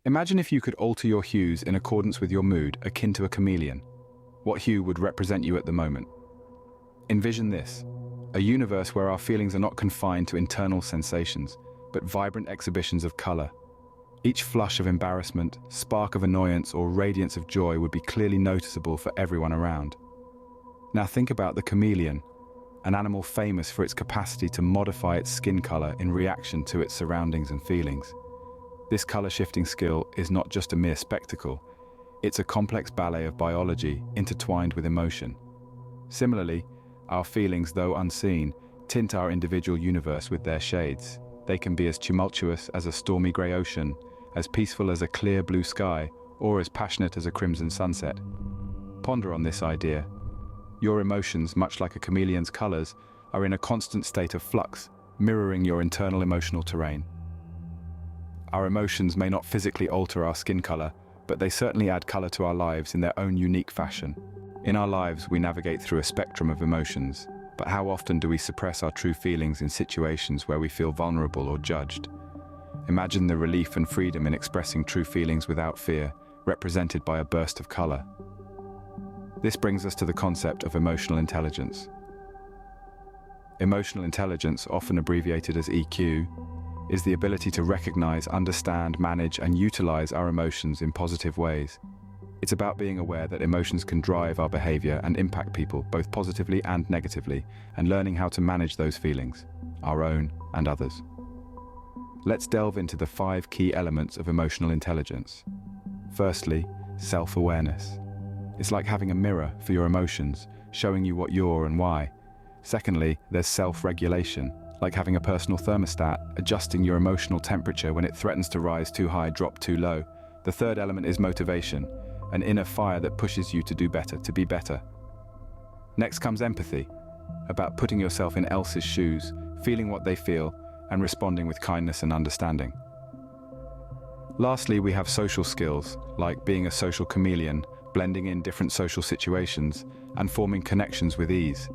Imagine if you could alter your hues in accordance with your mood, akin to a chameleon. What hue would represent you at the moment? Envision this, a universe where our feelings are not confined to internal sensations, but vibrant exhibitions of color. Each flush of embarrassment, spark of annoyance, or radiance of joy would be clearly noticeable for everyone around. Now think about the chameleon, an animal famous for its capacity to modify its skin color in reaction to its surroundings and feelings. This color-shifting skill is not just a mere spectacle, it's a complex ballet of biology intertwined with emotion. Similarly, our feelings, though unseen, tint our individual universe with their shades. They can be as tumultuous as a stormy grey ocean, as peaceful as a clear blue sky, or as passionate as a crimson sunset. Ponder on this idea. Your emotions, much like a chameleon's colors, are in a constant state of flux, mirroring your internal emotional terrain. Our emotions may not physically alter our skin color, but they certainly add color to our lives in their own unique fashion. In our lives, we navigate through a spectrum of emotions, but how often do we suppress our true feelings in situations where we feel vulnerable or judged? Imagine the relief and freedom in expressing true feelings without fear, represented by a burst of color. This brings us to the concept of emotional intelligence. Emotional intelligence, often abbreviated as EQ, is the ability to recognize, understand, manage, and utilize our emotions in positive ways. It's about being aware that emotions can drive our behavior and impact people, both positively and negatively, and learning how to manage those feelings, our own and others. Let's delve into the 5 key elements of emotional intelligence. Firstly, self-awareness. It's like having a mirror for your emotions, showing you what you're and why. Secondly, there's self-regulation, like having a personal thermostat, adjusting your emotional temperature when it threatens to rise too high, drop too low. The third element is motivation, an inner fire that pushes you to do better, to be better. Next comes empathy, about putting yourself in else's shoes, feeling what they feel, and responding with kindness and understanding. Lastly, we have social skills, like being a social chameleon, blending in different social situations, and forming connections with ease.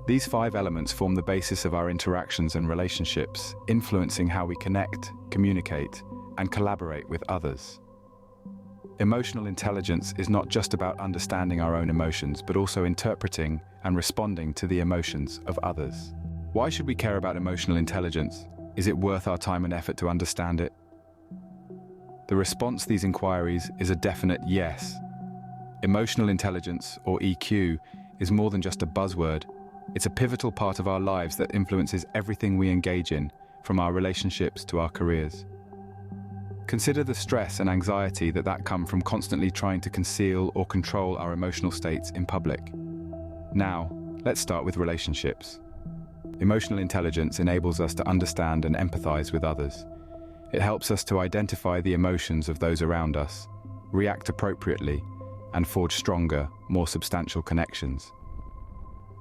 These 5 elements form the basis of our interactions and relationships, influencing how we connect, communicate, and collaborate with others. Emotional intelligence is not just about understanding our own emotions, but also interpreting and responding to the emotions of others. Why should we care about emotional intelligence? Is it worth our time and effort to understand it? The response to these inquiries is a definite yes. Emotional intelligence, or EQ, is more than just a buzzword. It's a pivotal part of our lives that influences everything we engage in, from our relationships to our careers. Consider the stress and anxiety that come from constantly trying to conceal or control our emotional states in public. Now, let's start with relationships. Emotional intelligence enables us to understand and empathize with others. It helps us to identify the emotions of those around us, react appropriately, and forge stronger, more substantial connections.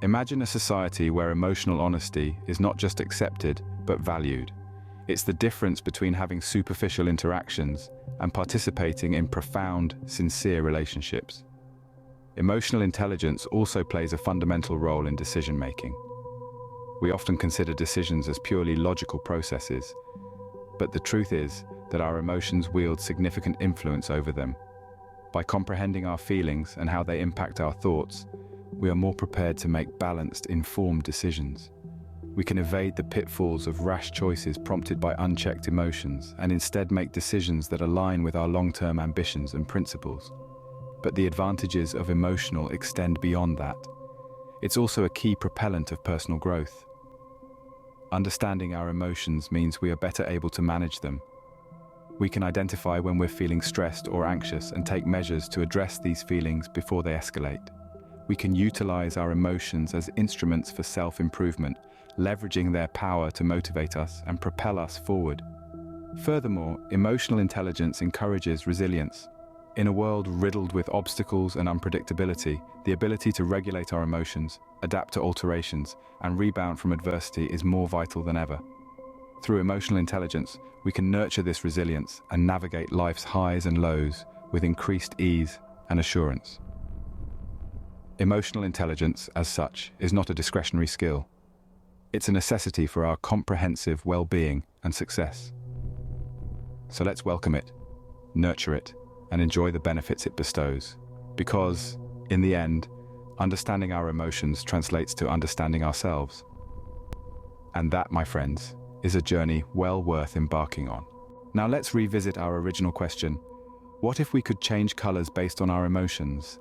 Imagine a society where emotional honesty is not just accepted, but valued. It's the difference between having superficial interactions and participating in profound, sincere relationships. Emotional intelligence also plays a fundamental role in decision-making. We often consider decisions as purely logical processes, but the truth is that our emotions wield significant influence over them. By comprehending our feelings and how they impact our thoughts, we are more prepared to make balanced, informed decisions. We can evade the pitfalls of rash choices prompted by unchecked emotions and instead make decisions that align with our long-term ambitions and principles. But the advantages of emotional extend beyond that. It's also a key propellant of personal growth. Understanding our emotions means we are better able to manage them. We can identify when we're feeling stressed or anxious and take measures to address these feelings before they escalate. We can utilize our emotions as instruments for self-improvement, leveraging their power to motivate us and propel us forward. Furthermore, emotional intelligence encourages resilience. In a world riddled with obstacles and unpredictability, the ability to regulate our emotions, adapt to alterations, and rebound from adversity is more vital than ever. Through emotional intelligence, we can nurture this resilience and navigate life's highs and lows with increased ease and assurance. Emotional intelligence, as such, is not a discretionary skill. It's a necessity for our comprehensive well-being and success. So let's welcome it. nurture it, and enjoy the benefits it bestows. Because, in the end, understanding our emotions translates to understanding ourselves. And that, my friends, is a journey well worth embarking on. Now let's revisit our original question. What if we could change colors based on our emotions?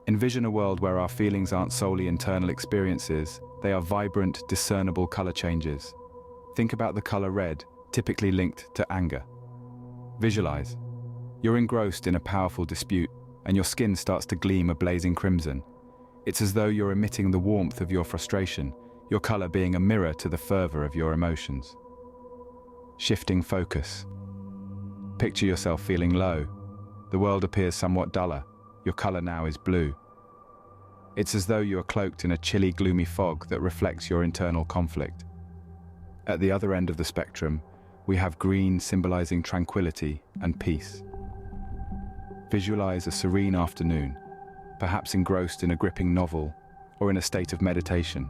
Envision a world where our feelings aren't solely internal experiences, they are vibrant, discernible color changes. Think about the color red, typically linked to anger. Visualize. You're engrossed in a powerful dispute, and your skin starts to gleam a blazing crimson. It's as though you're emitting the warmth of your frustration, your color being a mirror to the fervor of your emotions. Shifting focus. Picture yourself feeling low. The world appears somewhat duller. Your color now is blue. It's as though you are cloaked in a chilly, gloomy fog that reflects your internal conflict. At the other end of the spectrum, we have green, symbolizing tranquility and peace. Visualize a serene afternoon, perhaps engrossed in a gripping novel or in a state of meditation.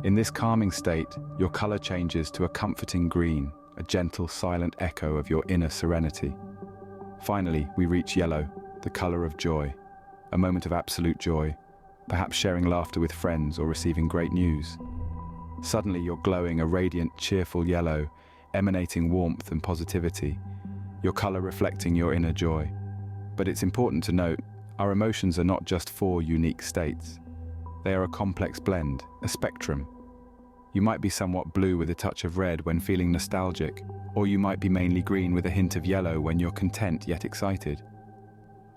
In this calming state, your color changes to a comforting green, a gentle, silent echo of your inner serenity. Finally, we reach yellow, the color of joy, a moment of absolute joy, perhaps sharing laughter with friends or receiving great news. Suddenly, you're glowing a radiant, cheerful yellow, emanating warmth and positivity, your color reflecting your inner joy. But it's important to note, our emotions are not just four unique states. They are a complex blend, a spectrum. You might be somewhat blue with a touch of red when feeling nostalgic, or you might be mainly green with a hint of yellow when you're content yet excited.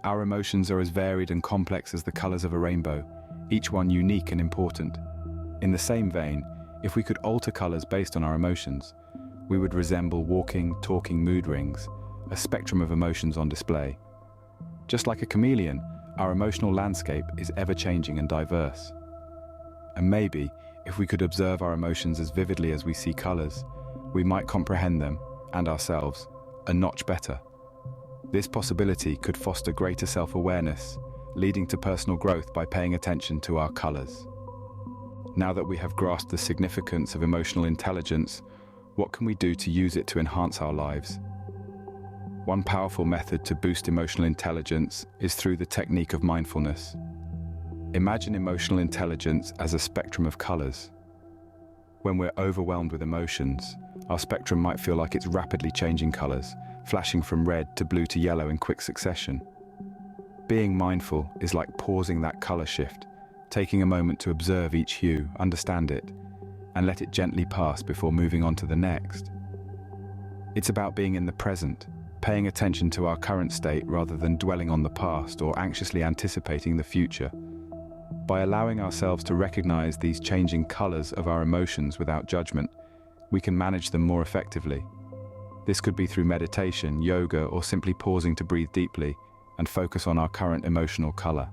Our emotions are as varied and complex as the colors of a rainbow, each one unique and important. In the same vein, if we could alter colors based on our emotions, we would resemble walking, talking mood rings, a spectrum of emotions on display. Just like a chameleon, our emotional landscape is ever-changing and diverse. And maybe, if we could observe our emotions as vividly as we see colors, we might comprehend them, and ourselves, a notch better. This possibility could foster greater self-awareness, leading to personal growth by paying attention to our colors. Now that we have grasped the significance of emotional intelligence, what can we do to use it to enhance our lives? One powerful method to boost emotional intelligence is through the technique of mindfulness. Imagine emotional intelligence as a spectrum of colors. When we're overwhelmed with emotions, our spectrum might feel like it's rapidly changing colors, flashing from red to blue to yellow in quick succession. Being mindful is like pausing that color shift, taking a moment to observe each hue, understand it, and let it gently pass before moving on to the next. It's about being in the present, paying attention to our current state rather than dwelling on the past or anxiously anticipating the future. By allowing ourselves to recognize these changing colors of our emotions without judgment, we can manage them more effectively. This could be through meditation, yoga, or simply pausing to breathe deeply and focus on our current emotional color.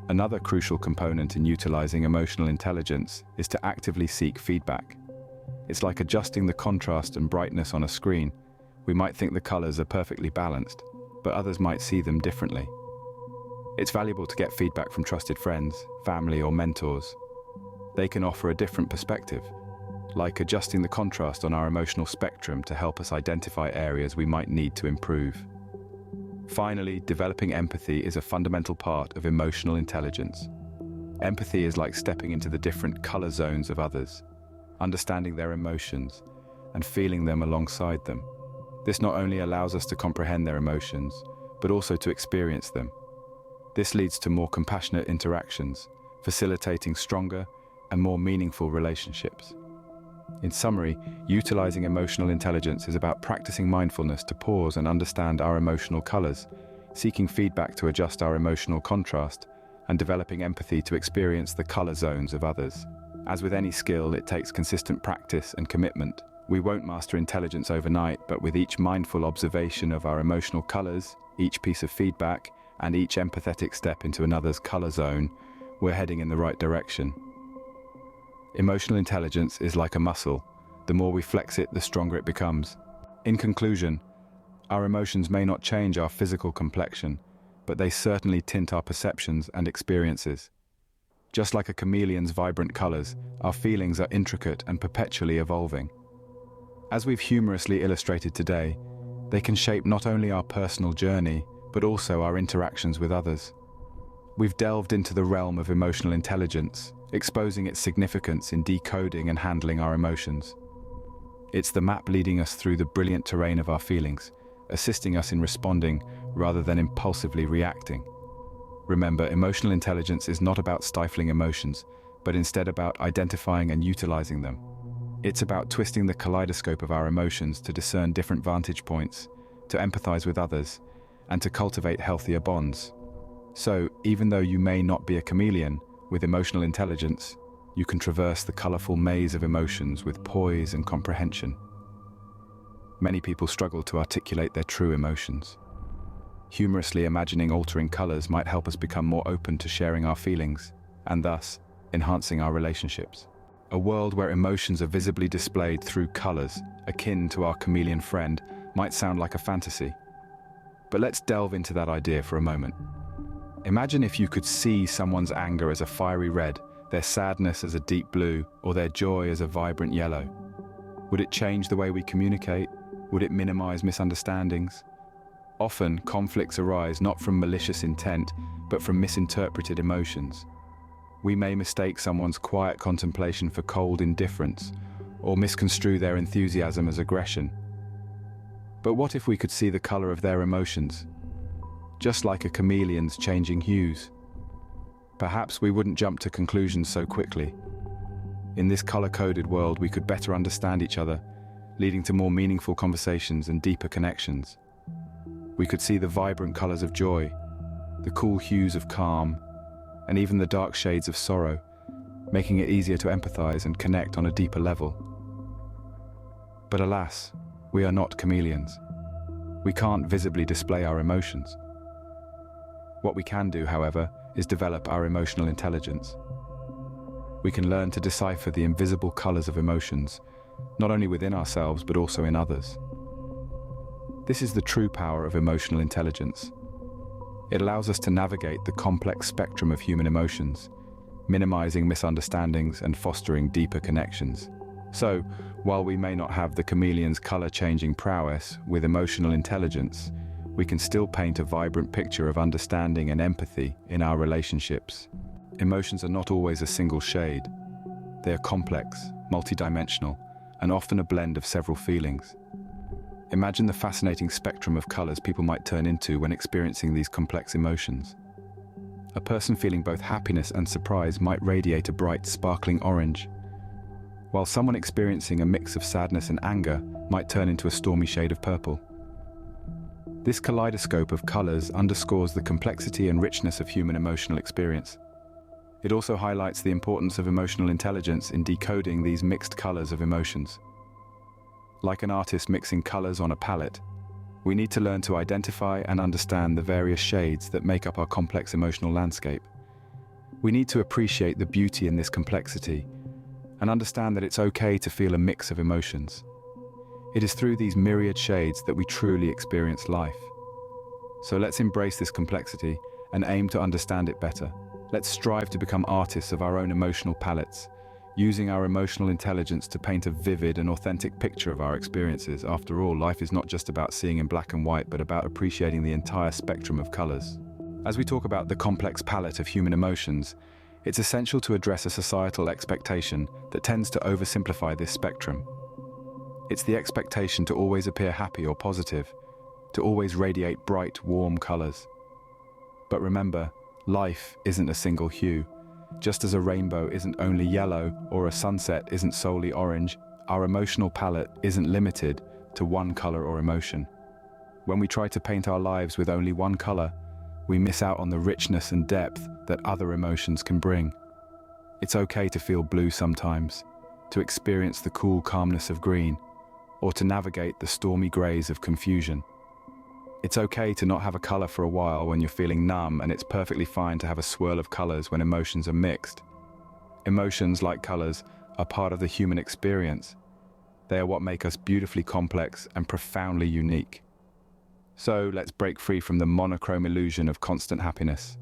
Another crucial component in utilizing emotional intelligence is to actively seek feedback. It's like adjusting the contrast and brightness on a screen. We might think the colors are perfectly balanced, but others might see them differently. It's valuable to get feedback from trusted friends, family, or mentors. They can offer a different perspective, like adjusting the contrast on our emotional spectrum to help us identify areas we might need to improve. Finally, developing empathy is a fundamental part of emotional intelligence. Empathy is like stepping into the different color zones of others, understanding their emotions, and feeling them alongside them. This not only allows us to comprehend their emotions, but also to experience them. This leads to more compassionate interactions, facilitating stronger and more meaningful relationships. In summary, utilizing emotional intelligence is about practicing mindfulness to pause and understand our emotional colors, seeking feedback to adjust our emotional contrast, and developing empathy to experience the color zones of others. As with any skill, it takes consistent practice and commitment. We won't master intelligence overnight, but with each mindful observation of our emotional colors, each piece of feedback, and each empathetic step into another's color zone, we're heading in the right direction. Emotional intelligence is like a muscle. The more we flex it, the stronger it becomes. In conclusion, our emotions may not change our physical complexion, but they certainly tint our perceptions and experiences. Just like a chameleon's vibrant colors, our feelings are intricate and perpetually evolving. As we've humorously illustrated today, They can shape not only our personal journey, but also our interactions with others. We've delved into the realm of emotional intelligence, exposing its significance in decoding and handling our emotions. It's the map leading us through the brilliant terrain of our feelings, assisting us in responding rather than impulsively reacting. Remember, emotional intelligence is not about stifling emotions, but instead about identifying and utilizing them. It's about twisting the kaleidoscope of our emotions to discern different vantage points, to empathize with others, and to cultivate healthier bonds. So, even though you may not be a chameleon, with emotional intelligence, you can traverse the colorful maze of emotions with poise and comprehension. Many people struggle to articulate their true emotions. Humorously imagining altering colors might help us become more open to sharing our feelings, and thus, enhancing our relationships. A world where emotions are visibly displayed through colors, akin to our chameleon friend, might sound like a fantasy. But let's delve into that idea for a moment. Imagine if you could see someone's anger as a fiery red, their sadness as a deep blue, or their joy as a vibrant yellow. Would it change the way we communicate? Would it minimize misunderstandings? Often, conflicts arise not from malicious intent, but from misinterpreted emotions. We may mistake someone's quiet contemplation for cold indifference, or misconstrue their enthusiasm as aggression. But what if we could see the color of their emotions? Just like a chameleon's changing hues. Perhaps we wouldn't jump to conclusions so quickly. In this color-coded world, we could better understand each other, leading to more meaningful conversations and deeper connections. We could see the vibrant colors of joy, the cool hues of calm, and even the dark shades of sorrow, making it easier to empathize and connect on a deeper level. But alas, we are not chameleons. We can't visibly display our emotions. What we can do, however, is develop our emotional intelligence. We can learn to decipher the invisible colors of emotions, not only within ourselves but also in others. This is the true power of emotional intelligence. It allows us to navigate the complex spectrum of human emotions, minimizing misunderstandings and fostering deeper connections. So, while we may not have the chameleon's color-changing prowess, with emotional intelligence, we can still paint a vibrant picture of understanding and empathy in our relationships. Emotions are not always a single shade. They are complex, multidimensional, and often a blend of several feelings. Imagine the fascinating spectrum of colors people might turn into when experiencing these complex emotions. A person feeling both happiness and surprise might radiate a bright, sparkling orange, while someone experiencing a mix of sadness and anger might turn into a stormy shade of purple. This kaleidoscope of colors underscores the complexity and richness of human emotional experience. It also highlights the importance of emotional intelligence in decoding these mixed colors of emotions. Like an artist mixing colors on a palette, we need to learn to identify and understand the various shades that make up our complex emotional landscape. We need to appreciate the beauty in this complexity and understand that it's okay to feel a mix of emotions. It is through these myriad shades that we truly experience life. So let's embrace this complexity and aim to understand it better. Let's strive to become artists of our own emotional palettes, using our emotional intelligence to paint a vivid and authentic picture of our experiences. After all, life is not just about seeing in black and white, but about appreciating the entire spectrum of colors. As we talk about the complex palette of human emotions, it's essential to address a societal expectation that tends to oversimplify this spectrum. It's the expectation to always appear happy or positive, to always radiate bright, warm colors. But remember, life isn't a single hue. Just as a rainbow isn't only yellow or a sunset isn't solely orange, our emotional palette isn't limited to one color or emotion. When we try to paint our lives with only one color, we miss out on the richness and depth that other emotions can bring. It's okay to feel blue sometimes, to experience the cool calmness of green, or to navigate the stormy grays of confusion. It's okay to not have a color for a while when you're feeling numb, and it's perfectly fine to have a swirl of colors when emotions are mixed. Emotions, like colors, are part of the human experience. They are what make us beautifully complex and profoundly unique. So let's break free from the monochrome illusion of constant happiness.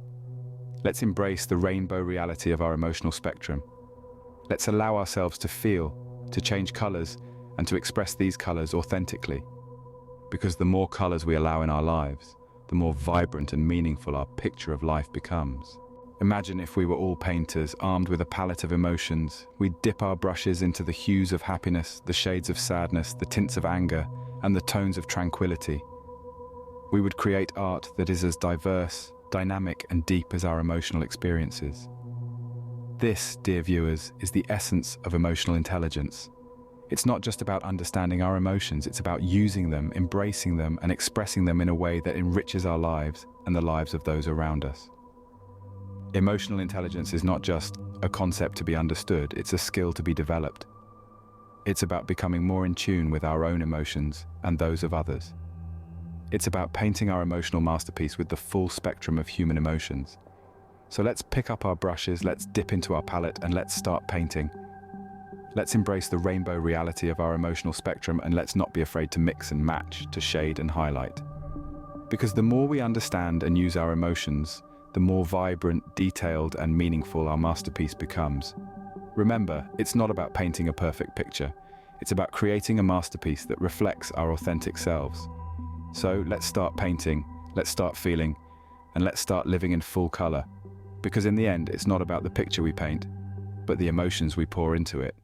Let's embrace the rainbow reality of our emotional spectrum. Let's allow ourselves to feel, to change colors, and to express these colors authentically. because the more colors we allow in our lives, the more vibrant and meaningful our picture of life becomes. Imagine if we were all painters, armed with a palette of emotions. We'd dip our brushes into the hues of happiness, the shades of sadness, the tints of anger, and the tones of tranquility. We would create art that is as diverse, dynamic, and deep as our emotional experiences. This, dear viewers, is the essence of emotional intelligence. It's not just about understanding our emotions, it's about using them, embracing them, and expressing them in a way that enriches our lives and the lives of those around us. Emotional intelligence is not just a concept to be understood, it's a skill to be developed. It's about becoming more in tune with our own emotions and those of others. It's about painting our emotional masterpiece with the full spectrum of human emotions. So let's pick up our brushes, let's dip into our palette, and let's start painting. Let's embrace the rainbow reality of our emotional spectrum, and let's not be afraid to mix and match, to shade and highlight. Because the more we understand and use our emotions, the more vibrant, detailed, and meaningful our masterpiece becomes. Remember, it's not about painting a perfect picture. It's about creating a masterpiece that reflects our authentic selves. So let's start painting, let's start feeling, and let's start living in full color. Because in the end, it's not about the picture we paint, but the emotions we pour into it.